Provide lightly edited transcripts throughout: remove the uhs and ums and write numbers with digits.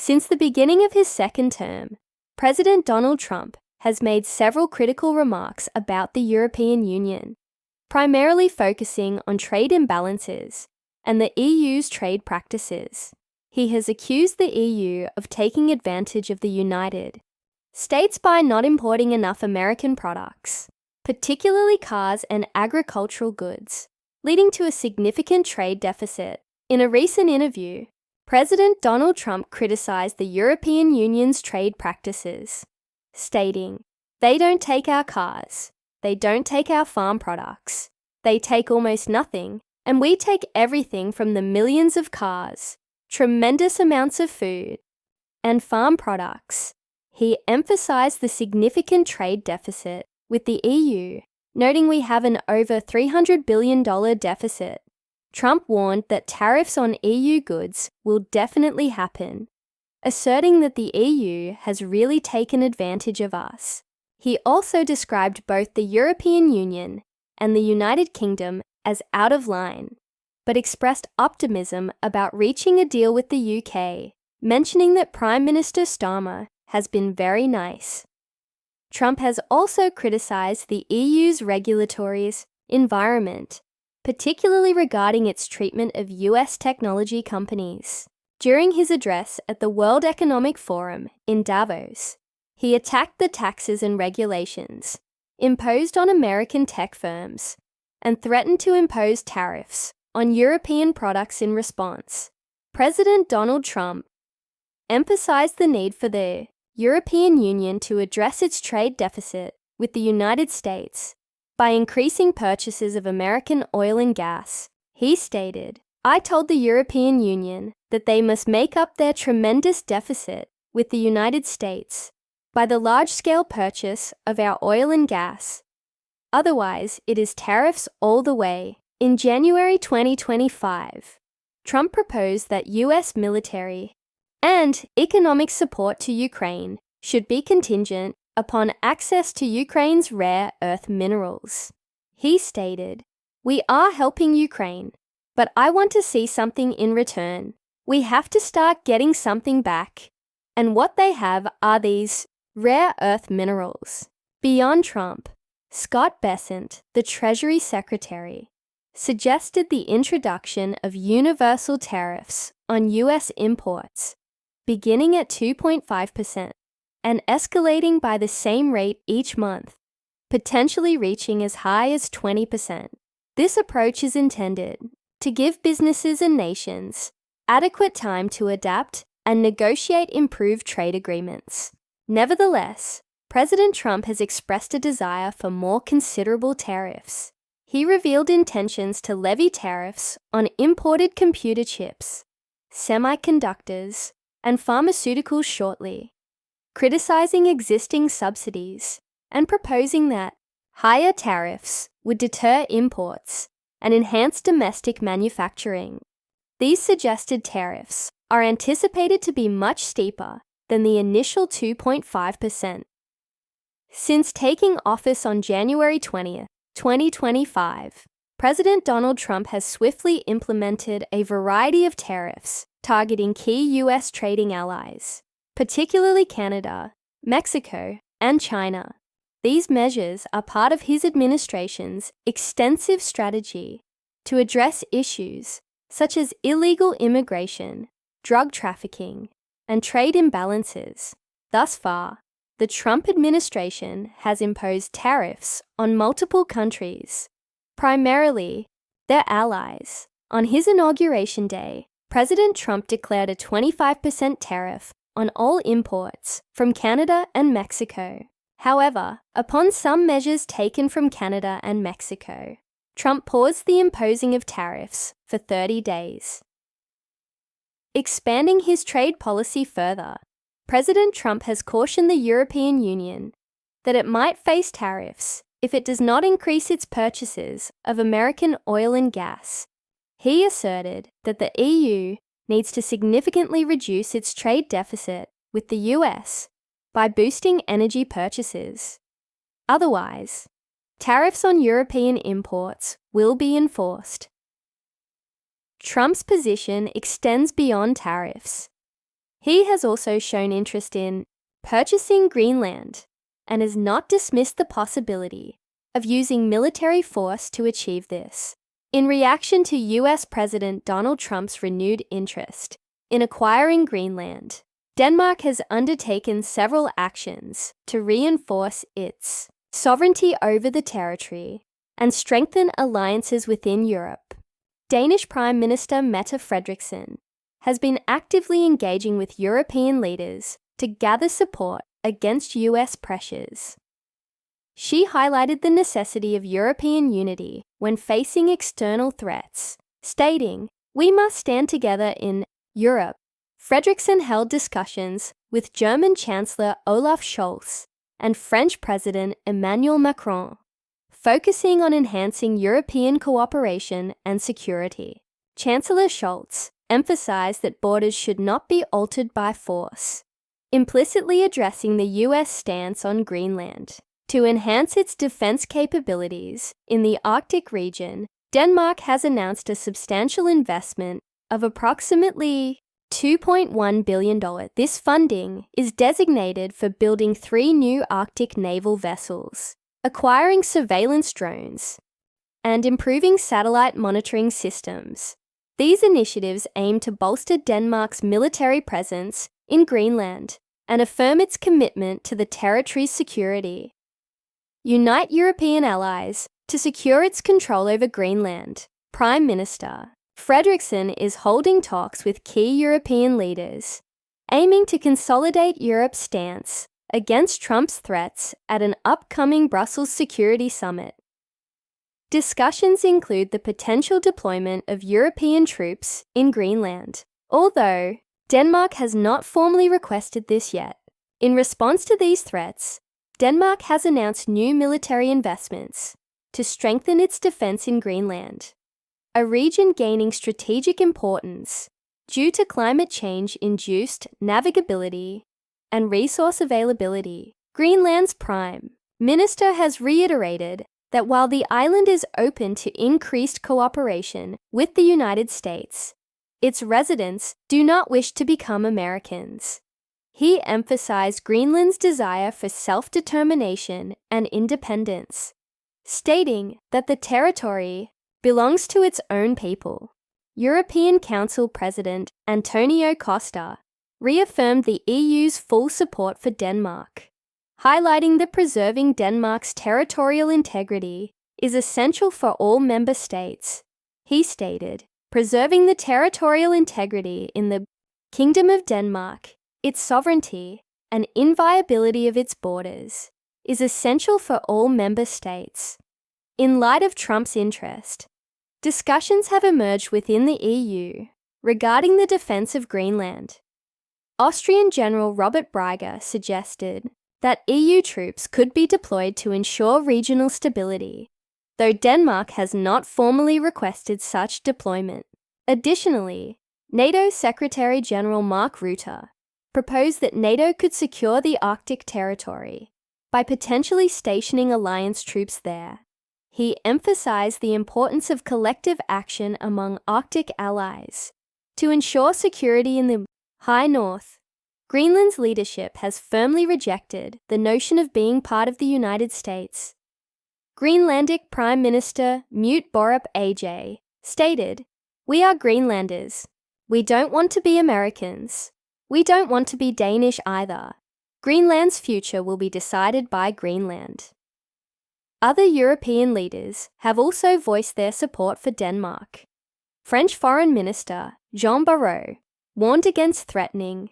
Since the beginning of his second term, President Donald Trump has made several critical remarks about the European Union, primarily focusing on trade imbalances and the EU's trade practices. He has accused the EU of taking advantage of the United States by not importing enough American products, particularly cars and agricultural goods, leading to a significant trade deficit. In a recent interview, President Donald Trump criticized the European Union's trade practices, stating, "They don't take our cars, they don't take our farm products, they take almost nothing, and we take everything from the millions of cars, tremendous amounts of food, and farm products." He emphasized the significant trade deficit with the EU, noting we have an over $300 billion deficit. Trump warned that tariffs on EU goods will definitely happen, asserting that the EU has really taken advantage of us. He also described both the European Union and the United Kingdom as out of line, but expressed optimism about reaching a deal with the UK, mentioning that Prime Minister Starmer has been very nice. Trump has also criticized the EU's regulatory environment, particularly regarding its treatment of US technology companies. During his address at the World Economic Forum in Davos, he attacked the taxes and regulations imposed on American tech firms and threatened to impose tariffs on European products in response. President Donald Trump emphasized the need for the European Union to address its trade deficit with the United States by increasing purchases of American oil and gas. He stated, "I told the European Union that they must make up their tremendous deficit with the United States by the large-scale purchase of our oil and gas. Otherwise, it is tariffs all the way." In January 2025, Trump proposed that US military and economic support to Ukraine should be contingent upon access to Ukraine's rare earth minerals. He stated, "We are helping Ukraine, but I want to see something in return. We have to start getting something back, and what they have are these rare earth minerals." Beyond Trump, Scott Bessent, the Treasury Secretary, suggested the introduction of universal tariffs on US imports, beginning at 2.5% and escalating by the same rate each month, potentially reaching as high as 20%. This approach is intended to give businesses and nations adequate time to adapt and negotiate improved trade agreements. Nevertheless, President Trump has expressed a desire for more considerable tariffs. He revealed intentions to levy tariffs on imported computer chips, semiconductors, and pharmaceuticals shortly, criticizing existing subsidies and proposing that higher tariffs would deter imports and enhance domestic manufacturing. These suggested tariffs are anticipated to be much steeper than the initial 2.5%. Since taking office on January 20th, 2025, President Donald Trump has swiftly implemented a variety of tariffs targeting key US trading allies, particularly Canada, Mexico, and China. These measures are part of his administration's extensive strategy to address issues such as illegal immigration, drug trafficking, and trade imbalances. Thus far, the Trump administration has imposed tariffs on multiple countries, primarily their allies. On his inauguration day, President Trump declared a 25% tariff on all imports from Canada and Mexico. However, upon some measures taken from Canada and Mexico, Trump paused the imposing of tariffs for 30 days. Expanding his trade policy further, President Trump has cautioned the European Union that it might face tariffs if it does not increase its purchases of American oil and gas. He asserted that the EU needs to significantly reduce its trade deficit with the US by boosting energy purchases. Otherwise, tariffs on European imports will be enforced. Trump's position extends beyond tariffs. He has also shown interest in purchasing Greenland and has not dismissed the possibility of using military force to achieve this. In reaction to US President Donald Trump's renewed interest in acquiring Greenland, Denmark has undertaken several actions to reinforce its sovereignty over the territory and strengthen alliances within Europe. Danish Prime Minister Mette Frederiksen has been actively engaging with European leaders to gather support against US pressures. She highlighted the necessity of European unity when facing external threats, stating, "We must stand together in Europe." Frederiksen held discussions with German Chancellor Olaf Scholz and French President Emmanuel Macron, focusing on enhancing European cooperation and security. Chancellor Scholz emphasized that borders should not be altered by force, implicitly addressing the US stance on Greenland. To enhance its defense capabilities in the Arctic region, Denmark has announced a substantial investment of approximately $2.1 billion. This funding is designated for building 3 new Arctic naval vessels, acquiring surveillance drones, and improving satellite monitoring systems. These initiatives aim to bolster Denmark's military presence in Greenland and affirm its commitment to the territory's security. Unite European allies to secure its control over Greenland. Prime Minister Frederiksen is holding talks with key European leaders, aiming to consolidate Europe's stance against Trump's threats at an upcoming Brussels Security Summit. Discussions include the potential deployment of European troops in Greenland, although Denmark has not formally requested this yet. In response to these threats, Denmark has announced new military investments to strengthen its defense in Greenland, a region gaining strategic importance due to climate change-induced navigability and resource availability. Greenland's Prime Minister has reiterated that while the island is open to increased cooperation with the United States, its residents do not wish to become Americans. He emphasized Greenland's desire for self-determination and independence, stating that the territory belongs to its own people. European Council President Antonio Costa reaffirmed the EU's full support for Denmark, highlighting that preserving Denmark's territorial integrity is essential for all member states. He stated, "Preserving the territorial integrity in the Kingdom of Denmark, its sovereignty, and inviolability of its borders, is essential for all member states." In light of Trump's interest, discussions have emerged within the EU regarding the defense of Greenland. Austrian General Robert Braiger suggested that EU troops could be deployed to ensure regional stability, though Denmark has not formally requested such deployment. Additionally, NATO Secretary General Mark Rutte proposed that NATO could secure the Arctic territory by potentially stationing alliance troops there. He emphasized the importance of collective action among Arctic allies to ensure security in the High North. Greenland's leadership has firmly rejected the notion of being part of the United States. Greenlandic Prime Minister Mute Borup AJ stated, "We are Greenlanders. We don't want to be Americans. We don't want to be Danish either. Greenland's future will be decided by Greenland." Other European leaders have also voiced their support for Denmark. French Foreign Minister Jean Barrot warned against threatening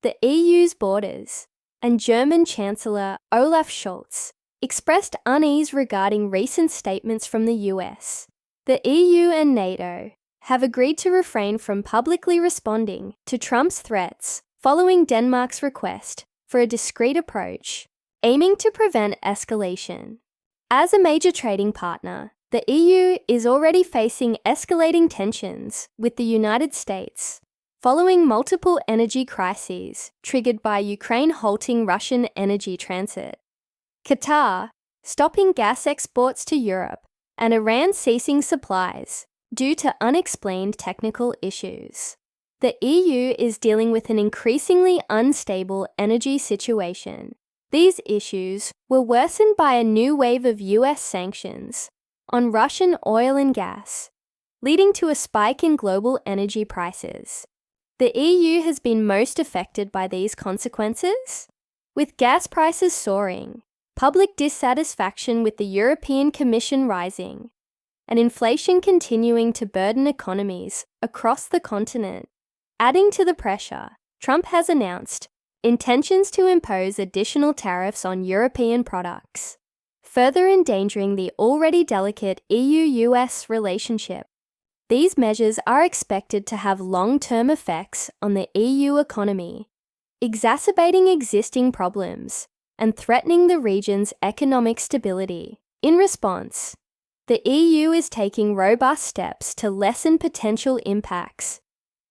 the EU's borders, and German Chancellor Olaf Scholz expressed unease regarding recent statements from the US. The EU and NATO have agreed to refrain from publicly responding to Trump's threats following Denmark's request for a discreet approach, aiming to prevent escalation. As a major trading partner, the EU is already facing escalating tensions with the United States, following multiple energy crises triggered by Ukraine halting Russian energy transit, Qatar stopping gas exports to Europe, and Iran ceasing supplies due to unexplained technical issues. The EU is dealing with an increasingly unstable energy situation. These issues were worsened by a new wave of US sanctions on Russian oil and gas, leading to a spike in global energy prices. The EU has been most affected by these consequences, with gas prices soaring, public dissatisfaction with the European Commission rising, and inflation continuing to burden economies across the continent. Adding to the pressure, Trump has announced intentions to impose additional tariffs on European products, further endangering the already delicate EU-US relationship. These measures are expected to have long-term effects on the EU economy, exacerbating existing problems and threatening the region's economic stability. In response, the EU is taking robust steps to lessen potential impacts,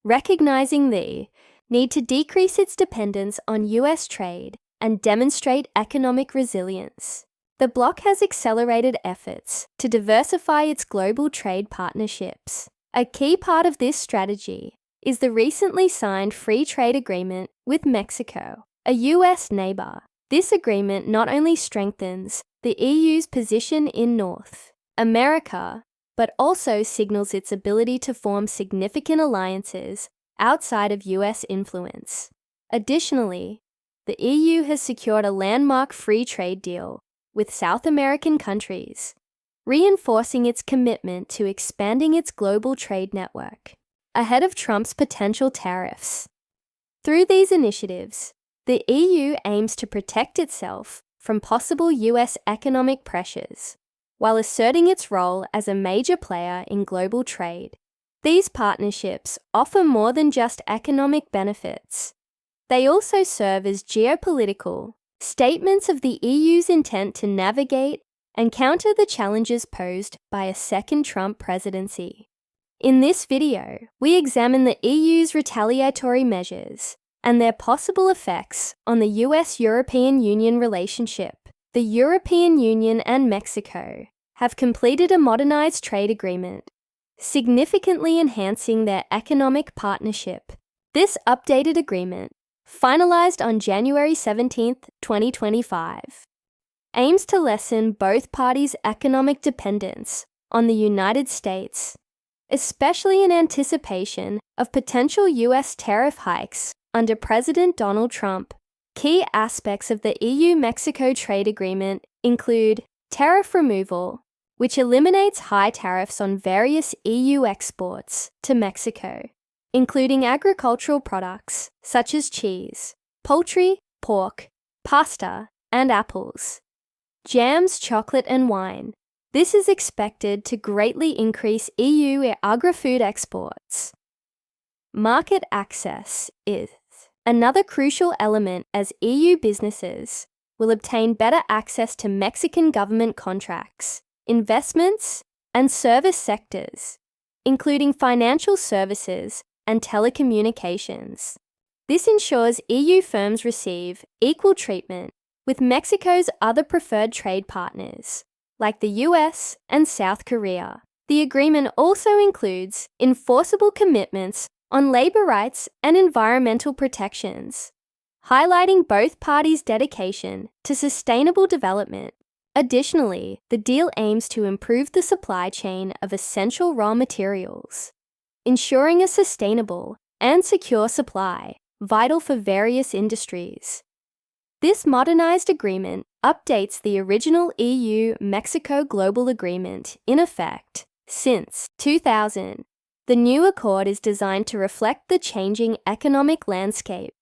recognizing the need to decrease its dependence on US trade and demonstrate economic resilience. The bloc has accelerated efforts to diversify its global trade partnerships. A key part of this strategy is the recently signed free trade agreement with Mexico, a US neighbor. This agreement not only strengthens the EU's position in North America, but also signals its ability to form significant alliances outside of US influence. Additionally, the EU has secured a landmark free trade deal with South American countries, reinforcing its commitment to expanding its global trade network ahead of Trump's potential tariffs. Through these initiatives, the EU aims to protect itself from possible US economic pressures, while asserting its role as a major player in global trade. These partnerships offer more than just economic benefits. They also serve as geopolitical statements of the EU's intent to navigate and counter the challenges posed by a second Trump presidency. In this video, we examine the EU's retaliatory measures and their possible effects on the US-European Union relationship. The European Union and Mexico have completed a modernized trade agreement, significantly enhancing their economic partnership. This updated agreement, finalized on January 17, 2025, aims to lessen both parties' economic dependence on the United States, especially in anticipation of potential US tariff hikes under President Donald Trump. Key aspects of the EU-Mexico trade agreement include tariff removal, which eliminates high tariffs on various EU exports to Mexico, including agricultural products such as cheese, poultry, pork, pasta, and apples, jams, chocolate, and wine. This is expected to greatly increase EU agri-food exports. Market access is another crucial element, as EU businesses will obtain better access to Mexican government contracts, investments, and service sectors, including financial services and telecommunications. This ensures EU firms receive equal treatment with Mexico's other preferred trade partners, like the US and South Korea. The agreement also includes enforceable commitments on labor rights and environmental protections, highlighting both parties' dedication to sustainable development. Additionally, the deal aims to improve the supply chain of essential raw materials, ensuring a sustainable and secure supply, vital for various industries. This modernized agreement updates the original EU-Mexico Global Agreement in effect since 2000. The new accord is designed to reflect the changing economic landscape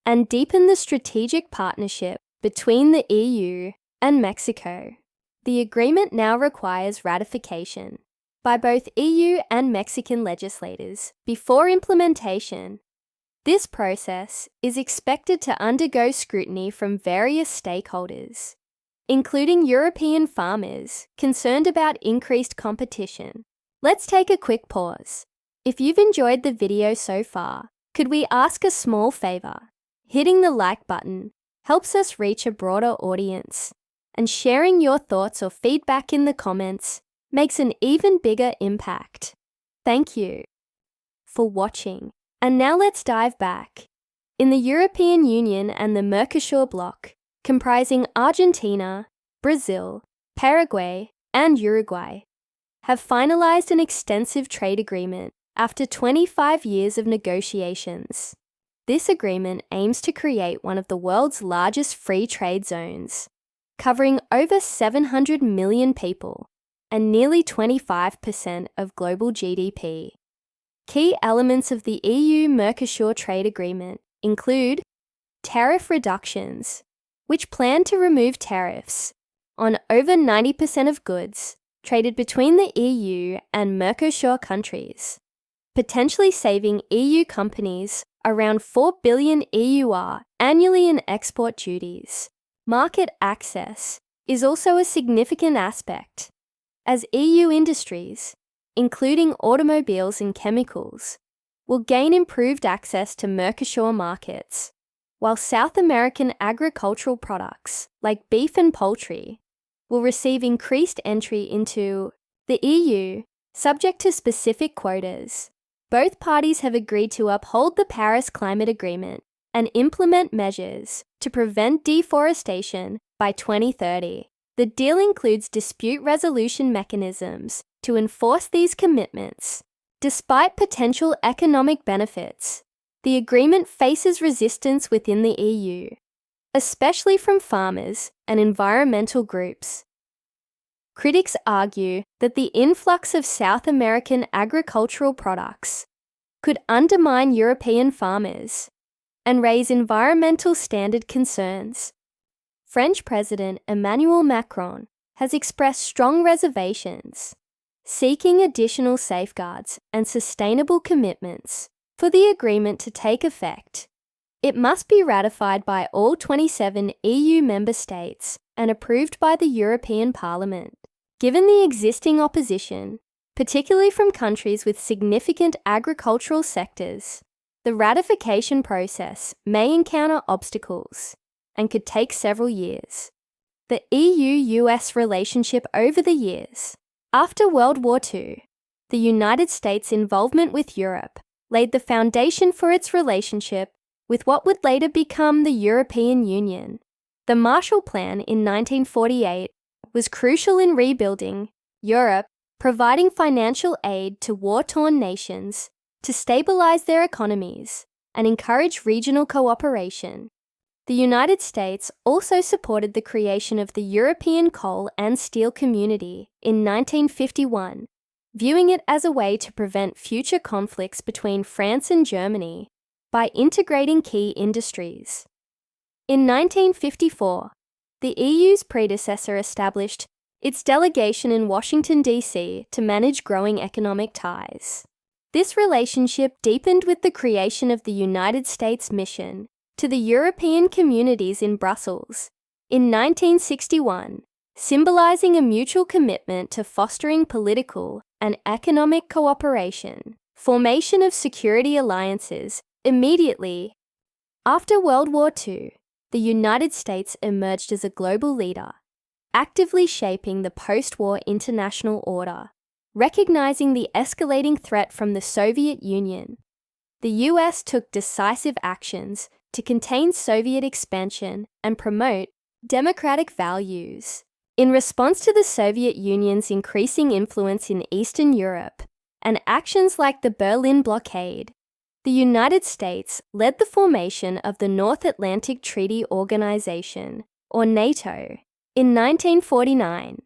and deepen the strategic partnership between the EU and Mexico. The agreement now requires ratification by both EU and Mexican legislators before implementation. This process is expected to undergo scrutiny from various stakeholders, including European farmers concerned about increased competition. Let's take a quick pause. If you've enjoyed the video so far, could we ask a small favor? Hitting the like button helps us reach a broader audience, and sharing your thoughts or feedback in the comments makes an even bigger impact. Thank you for watching, And now let's dive back. In the European Union and the Mercosur bloc, comprising Argentina, Brazil, Paraguay, and Uruguay, have finalized an extensive trade agreement after 25 years of negotiations. This agreement aims to create one of the world's largest free trade zones, covering over 700 million people and nearly 25% of global GDP. Key elements of the EU-Mercosur trade agreement include tariff reductions, which plan to remove tariffs on over 90% of goods traded between the EU and Mercosur countries, potentially saving EU companies around 4 billion EUR annually in export duties. Market access is also a significant aspect, as EU industries, including automobiles and chemicals, will gain improved access to Mercosur markets, while South American agricultural products like beef and poultry will receive increased entry into the EU, subject to specific quotas. Both parties have agreed to uphold the Paris Climate Agreement and implement measures to prevent deforestation by 2030. The deal includes dispute resolution mechanisms to enforce these commitments. Despite potential economic benefits, the agreement faces resistance within the EU, especially from farmers and environmental groups. Critics argue that the influx of South American agricultural products could undermine European farmers and raise environmental standard concerns. French President Emmanuel Macron has expressed strong reservations, seeking additional safeguards and sustainable commitments for the agreement to take effect. It must be ratified by all 27 EU member states and approved by the European Parliament. Given the existing opposition, particularly from countries with significant agricultural sectors, the ratification process may encounter obstacles and could take several years. The EU-US relationship over the years. After World War II, the United States' involvement with Europe laid the foundation for its relationship with what would later become the European Union. The Marshall Plan in 1948 was crucial in rebuilding Europe, providing financial aid to war-torn nations to stabilize their economies and encourage regional cooperation. The United States also supported the creation of the European Coal and Steel Community in 1951, viewing it as a way to prevent future conflicts between France and Germany by integrating key industries. In 1954, the EU's predecessor established its delegation in Washington, D.C. to manage growing economic ties. This relationship deepened with the creation of the United States mission to the European communities in Brussels in 1961, symbolizing a mutual commitment to fostering political and economic cooperation. Formation of security alliances. Immediately after World War II, the United States emerged as a global leader, actively shaping the post-war international order. Recognizing the escalating threat from the Soviet Union, the US took decisive actions to contain Soviet expansion and promote democratic values. In response to the Soviet Union's increasing influence in Eastern Europe and actions like the Berlin blockade, the United States led the formation of the North Atlantic Treaty Organization, or NATO, in 1949.